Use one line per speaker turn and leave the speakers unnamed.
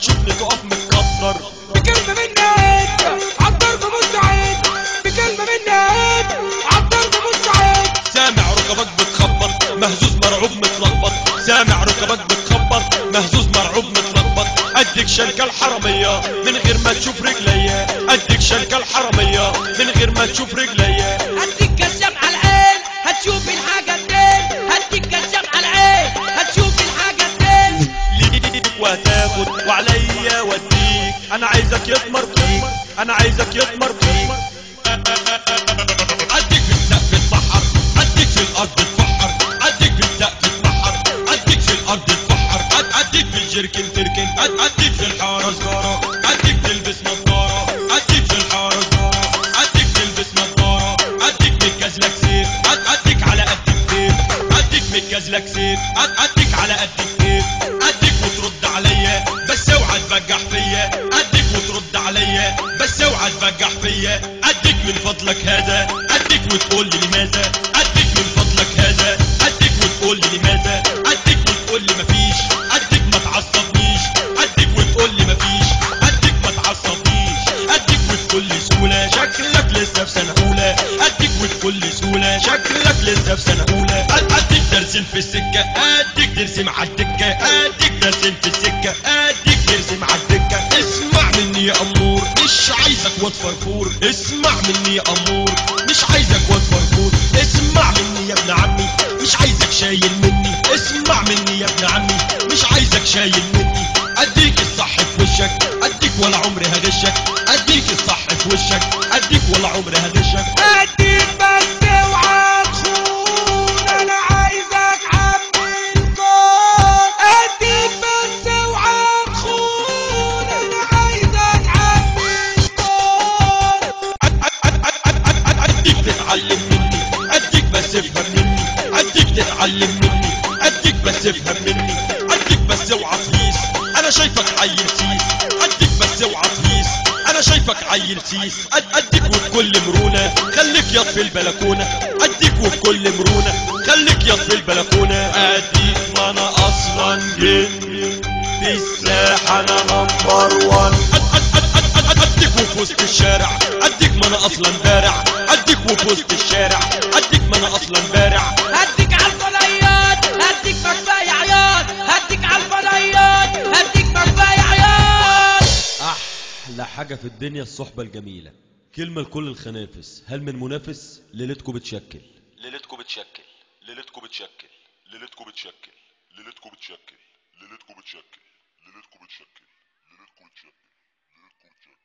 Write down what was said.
هتشوفني تقف متكسر.
بكلمة منك عالضرب مستعد، بكلمة منك عالضرب مستعد.
سامع ركبك بتخبط مهزوز مرعوب متلخبط، سامع ركبك بتخبط مهزوز مرعوب متلخبط. اديك شنكة الحرامية من غير ما تشوف رجليا، اديك شنكة الحرامية من غير ما تشوف رجليا.
هديك كشاف على العين هتشوف الحاجة التاني، هديك كشاف على العين هتشوف الحاجة التاني.
ليك وهتاخد وعليا وديك، انا عايزك يطمر فيك، انا عايزك يطمر فيك. اديك في السقف تفحر، اديك في الارض تفحر، اديك في السقف تفحر، اديك في الارض تفحر. اديك في الجركن تركن، اديك في الحارة سجارة، اديك تلبس نظارة، اديك في الحارة سجارة، اديك تلبس نظارة. اديك متكازلك سيف، اديك على قد الكتيف، اديك متكازلك سيف، اديك على قد الكتيف. اديك وترد عليا بس اوعى تبجح فيا، اديك وترد عليا بس اوعى تبجح فيا. اديك من فضلك هذا، اديك وتقول لي لماذا، اديك من فضلك هذا، اديك وتقول لي لماذا، اديك وتقول لي مفيش، اديك ما تعصبنيش، اديك وتقول لي مفيش، اديك ما تعصبنيش، اديك وتقول لي سهولة شكلك لسه في سنة أولى، اديك وتقول لي سهولة شكلك لسه في سنة أولى. اديك ترسم في السكة، اديك ترسم على الدكة، اديك ترسم في السكة، اديك ترسم على الدكة. اسمع مني يا أمور مش عايزك واد فرفور، اسمع مني يا أمور مش عايزك واد فرفور. اسمع مني يا ابن عمي مش عايزك شايل مني، اسمع مني يا ابن عمي مش عايزك شايل مني. اديك الصح في وشك، اديك ولا عمري هغشك، اديك الصح في وشك، اديك ولا عمري هغشك.
اديك بس اوعى تخون، انا عايزك عمي الكون. اديك بس اوعى تخون، انا عايزك عمي الكون.
اديك تتعلم مني، اديك بس افهم مني، اديك تتعلم مني، اديك بس افهم مني. اديك بس اوعى تهيس انا شايفك عيل سيس، اديك بس اوعى تهيس انا شايفك عيل سيس. اديك وبكل مرونة خليك ياض في البلكونة، اديك وبكل مرونة خليك ياض في البلكونة. اديك ما انا اصلا جن في الساحة انا نمبر وان. اديك وفي وسط الشارع، اديك ما انا اصلا بارع، اديك وفي وسط الشارع، اديك ما انا اصلا بارع.
هديك عالفضيات هديك مكفاية عياط، هديك عالفضيات هديك مكفاية عياط.
احلى حاجة في الدنيا الصحبة الجميلة. كلمة لكل الخنافس، هل من منافس؟ ليلتكم بتشكل، ليلتكم بتشكل، ليلتكم بتشكل، ليلتكم بتشكل، ليلتكم بتشكل، ليلتكم بتشكل، ليلتكم بتشكل، ليلتكم بتشكل، ليلتكم بتشكل.